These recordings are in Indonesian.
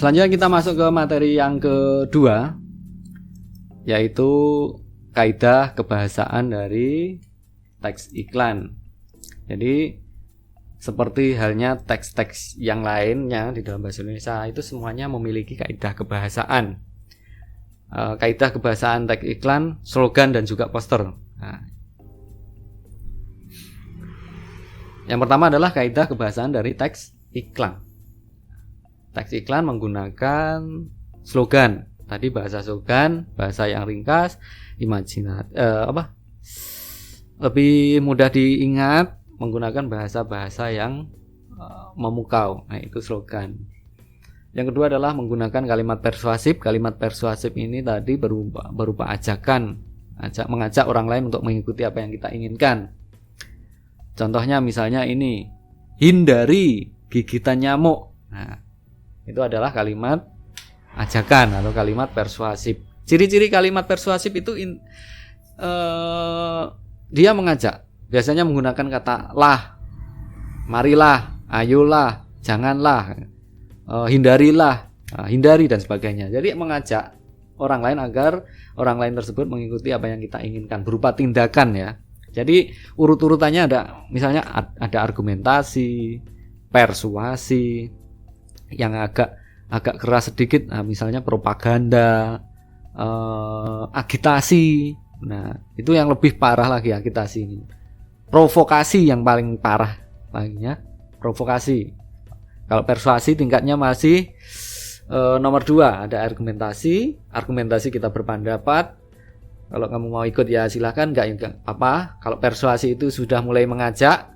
Selanjutnya kita masuk ke materi yang kedua, yaitu kaidah kebahasaan dari teks iklan. Jadi seperti halnya teks-teks yang lainnya di dalam bahasa Indonesia, itu semuanya memiliki kaidah kebahasaan. Kaidah kebahasaan teks iklan, slogan, dan juga poster. Nah, yang pertama adalah kaidah kebahasaan dari teks iklan. Teks iklan menggunakan slogan. Tadi bahasa slogan, bahasa yang ringkas, lebih mudah diingat, menggunakan bahasa-bahasa yang memukau. Nah, itu slogan. Yang kedua adalah menggunakan kalimat persuasif. Kalimat persuasif ini tadi berupa ajakan, mengajak orang lain untuk mengikuti apa yang kita inginkan. Contohnya misalnya ini, hindari gigitan nyamuk. Nah, itu adalah kalimat ajakan atau kalimat persuasif. Ciri-ciri kalimat persuasif itu dia mengajak. Biasanya menggunakan kata lah, marilah, ayolah, janganlah, hindarilah, hindari, dan sebagainya. Jadi mengajak orang lain agar orang lain tersebut mengikuti apa yang kita inginkan berupa tindakan ya. Jadi urut-urutannya ada, misalnya ada argumentasi, persuasi, yang agak keras sedikit, misalnya propaganda, agitasi. Nah, itu yang lebih parah lagi agitasi ini. Provokasi yang paling parah lagi ya, provokasi. Kalau persuasi tingkatnya masih nomor 2, ada argumentasi kita berpendapat. Kalau kamu mau ikut ya silahkan, enggak apa. Kalau persuasi itu sudah mulai mengajak.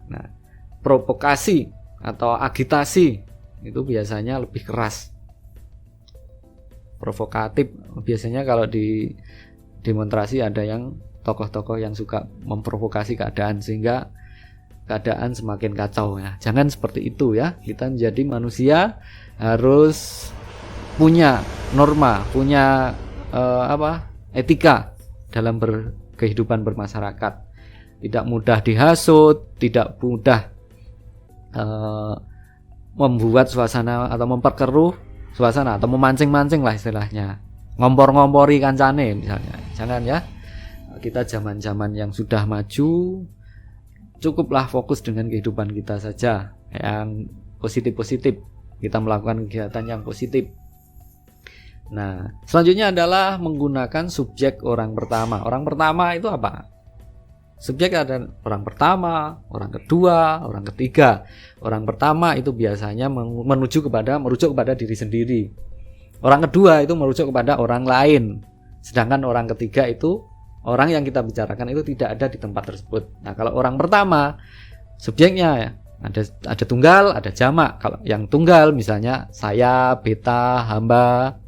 Nah, provokasi atau agitasi itu biasanya lebih keras, provokatif. Biasanya kalau di demonstrasi ada yang tokoh-tokoh yang suka memprovokasi keadaan sehingga keadaan semakin kacau ya. Jangan seperti itu ya. Kita menjadi manusia harus punya norma, punya etika dalam kehidupan bermasyarakat. Tidak mudah dihasut, tidak mudah membuat suasana atau memperkeruh suasana atau memancing-mancing lah istilahnya. Ngompor-ngompori kancane misalnya. Jangan ya. Kita zaman-zaman yang sudah maju, cukuplah fokus dengan kehidupan kita saja yang positif-positif. Kita melakukan kegiatan yang positif. Nah, selanjutnya adalah menggunakan subjek orang pertama. Orang pertama itu apa? Subjek ada orang pertama, orang kedua, orang ketiga. Orang pertama itu biasanya merujuk kepada diri sendiri. Orang kedua itu merujuk kepada orang lain. Sedangkan orang ketiga itu orang yang kita bicarakan itu tidak ada di tempat tersebut. Nah, kalau orang pertama subjeknya ya, ada tunggal, ada jamak. Kalau yang tunggal misalnya saya, beta, hamba.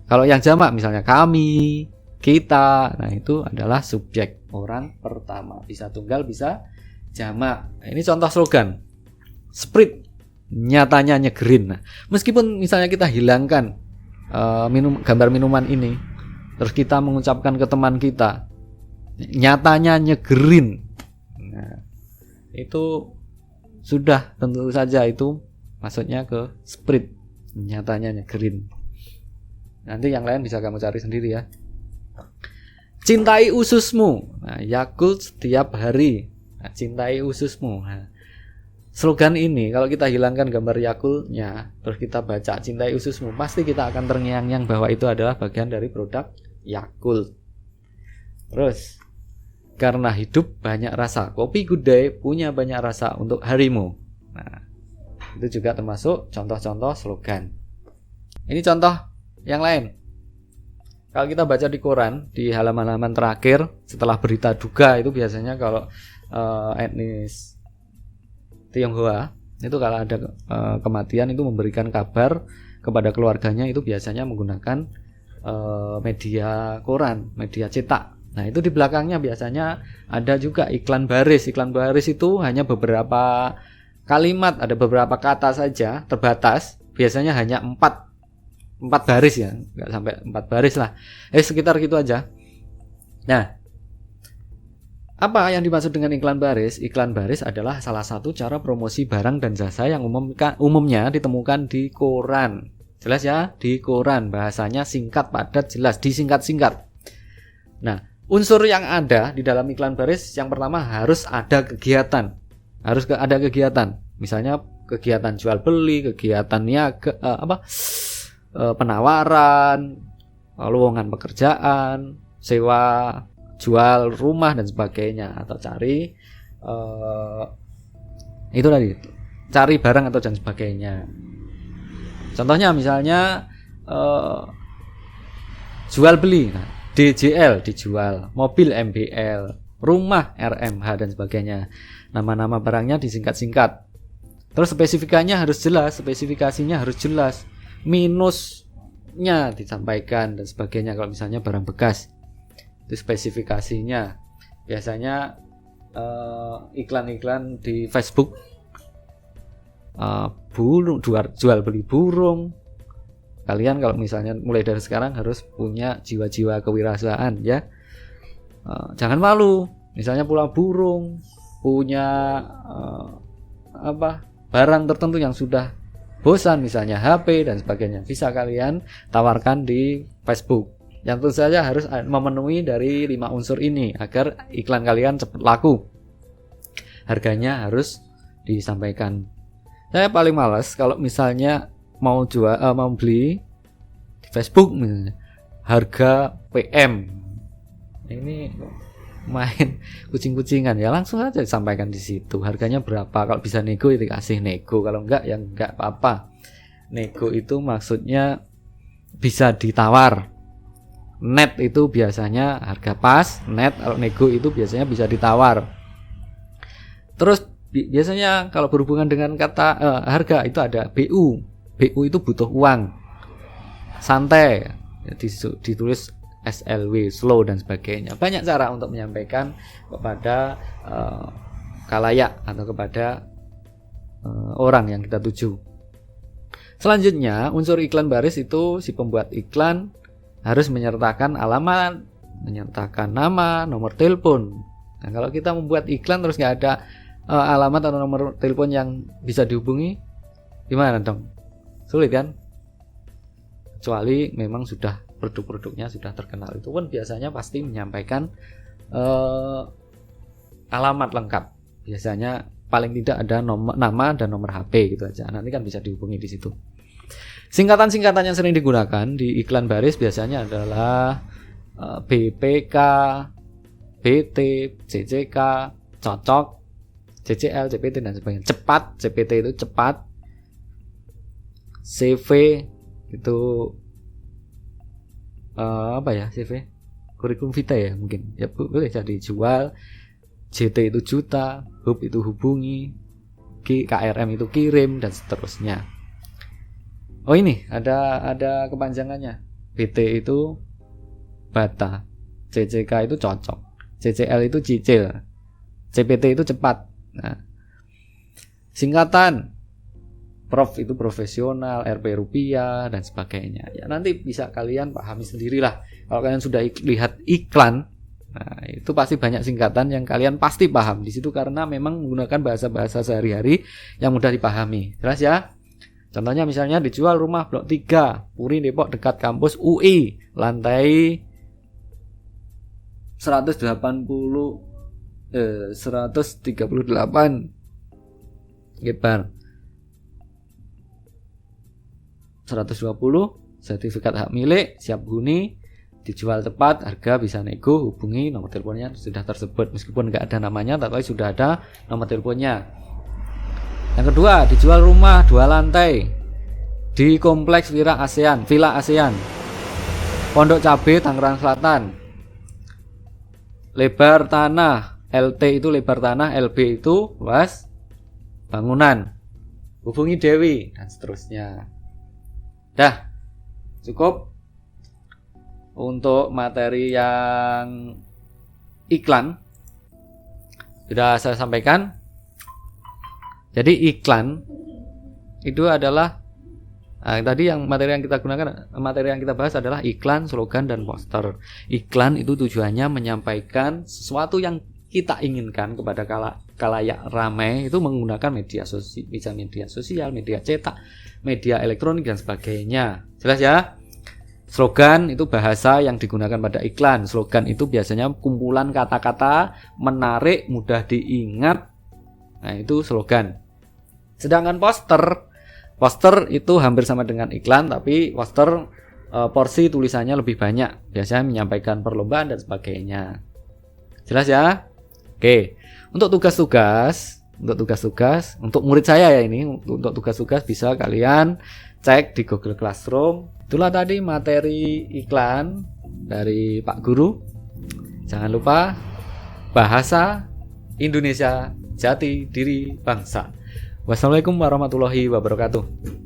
Kalau yang jamak misalnya kami, kita. Nah, itu adalah subjek orang pertama. Bisa tunggal, bisa jamak. Nah, ini contoh slogan. Sprite, nyatanya nyegerin. Nah, meskipun misalnya kita hilangkan gambar minuman ini, terus kita mengucapkan ke teman kita, nyatanya nyegerin. Nah, itu sudah tentu saja itu maksudnya ke Sprite, nyatanya nyegerin. Nanti yang lain bisa kamu cari sendiri ya. Cintai ususmu. Nah, Yakult setiap hari. Nah, cintai ususmu. Nah, slogan ini kalau kita hilangkan gambar Yakultnya, terus kita baca cintai ususmu, pasti kita akan terngiang-ngiang bahwa itu adalah bagian dari produk Yakult. Terus, karena hidup banyak rasa, kopi Good Day punya banyak rasa untuk harimu. Nah, itu juga termasuk contoh-contoh slogan. Ini contoh yang lain. Kalau kita baca di koran, di halaman-halaman terakhir setelah berita duka itu biasanya kalau etnis Tionghoa itu kalau ada kematian itu memberikan kabar kepada keluarganya, itu biasanya menggunakan media koran, media cetak. Nah, itu di belakangnya biasanya ada juga iklan baris. Iklan baris itu hanya beberapa kalimat, ada beberapa kata saja, terbatas. Biasanya hanya 4 baris ya, nggak sampai 4 baris lah. Sekitar gitu aja. Nah, Apa yang dimaksud dengan iklan baris? Iklan baris adalah salah satu cara promosi barang dan jasa yang umumnya ditemukan di koran. Jelas ya, di koran. Bahasanya singkat, padat, jelas, disingkat-singkat. Nah, unsur yang ada di dalam iklan baris yang pertama harus ada kegiatan. Harus ada kegiatan. Misalnya kegiatan jual beli, kegiatan niaga, penawaran, lowongan pekerjaan, sewa jual rumah dan sebagainya, atau cari itu tadi, cari barang atau dan sebagainya. Contohnya misalnya jual beli, nah, DJL dijual, mobil MBL, rumah RMH dan sebagainya. Nama-nama barangnya disingkat-singkat. Terus spesifikasinya harus jelas, minusnya disampaikan dan sebagainya. Kalau misalnya barang bekas, itu spesifikasinya. Biasanya iklan-iklan di Facebook, burung, jual beli burung. Kalian kalau misalnya mulai dari sekarang harus punya jiwa-jiwa kewirausahaan ya. Jangan malu. Misalnya pulau burung, punya barang tertentu yang sudah bosan, misalnya HP dan sebagainya, bisa kalian tawarkan di Facebook. Yang tentu saja harus memenuhi dari 5 unsur ini agar iklan kalian cepat laku. Harganya harus disampaikan. Saya paling malas kalau misalnya mau beli di Facebook misalnya, harga PM. Ini main kucing-kucingan ya, langsung aja disampaikan di situ. Harganya berapa? Kalau bisa nego ya dikasih nego, kalau enggak ya enggak apa-apa. Nego itu maksudnya bisa ditawar. Net itu biasanya harga pas, net. Kalau nego itu biasanya bisa ditawar. Terus biasanya kalau berhubungan dengan kata harga itu ada BU. BU itu butuh uang. Santai, ditulis SLW, slow dan sebagainya. Banyak cara untuk menyampaikan kepada khalayak atau kepada orang yang kita tuju. Selanjutnya, unsur iklan baris itu si pembuat iklan harus menyertakan alamat, menyertakan nama, nomor telepon. Nah, kalau kita membuat iklan terus nggak ada alamat atau nomor telepon yang bisa dihubungi, gimana dong? Sulit kan? Kecuali memang sudah produk-produknya sudah terkenal, itu pun biasanya pasti menyampaikan alamat lengkap. Biasanya paling tidak ada nama dan nomor HP gitu aja. Nanti kan bisa dihubungi di situ. Singkatan-singkatan yang sering digunakan di iklan baris biasanya adalah BPK, BT, CCK, cocok, CCL, CPT dan sebagainya. Cepat, CPT itu cepat. CV itu CV? Kurikulum vitae ya mungkin. Ya boleh jadi jual. JT itu juta, hub itu hubungi, KRM itu kirim dan seterusnya. Oh ini ada kepanjangannya. BT itu bata, CCK itu cocok, CCL itu cicil, CPT itu cepat. Nah, singkatan Prof itu profesional, RP rupiah dan sebagainya. Ya nanti bisa kalian pahami sendirilah. Kalau kalian sudah lihat iklan, nah itu pasti banyak singkatan yang kalian pasti paham di situ karena memang menggunakan bahasa-bahasa sehari-hari yang mudah dipahami. Jelas ya? Contohnya misalnya dijual rumah blok 3, Puri Depok dekat kampus UI, lantai 138 lebar. 120, sertifikat hak milik, siap huni, dijual tepat, harga bisa nego, hubungi nomor teleponnya sudah tersebut meskipun enggak ada namanya tapi sudah ada nomor teleponnya. Yang kedua, dijual rumah 2 lantai di kompleks Villa ASEAN, Pondok Cabe, Tangerang Selatan. Lebar tanah, LT itu lebar tanah, LB itu luas bangunan. Hubungi Dewi dan seterusnya. Dah, cukup untuk materi yang iklan sudah saya sampaikan. Jadi iklan itu adalah tadi yang materi yang kita bahas adalah iklan, slogan dan poster. Iklan itu tujuannya menyampaikan sesuatu yang kita inginkan kepada kalayak ramai itu menggunakan bisa media sosial, media cetak, media elektronik dan sebagainya. Jelas ya? Slogan itu bahasa yang digunakan pada iklan. Slogan itu biasanya kumpulan kata-kata menarik, mudah diingat. Nah, itu slogan. Sedangkan poster itu hampir sama dengan iklan, tapi poster porsi tulisannya lebih banyak. Biasanya menyampaikan perlombaan dan sebagainya. Jelas ya? Oke. Untuk tugas-tugas, untuk murid saya ya ini, untuk tugas-tugas bisa kalian cek di Google Classroom. Itulah tadi materi iklan dari Pak Guru. Jangan lupa bahasa Indonesia, jati diri bangsa. Wassalamualaikum warahmatullahi wabarakatuh.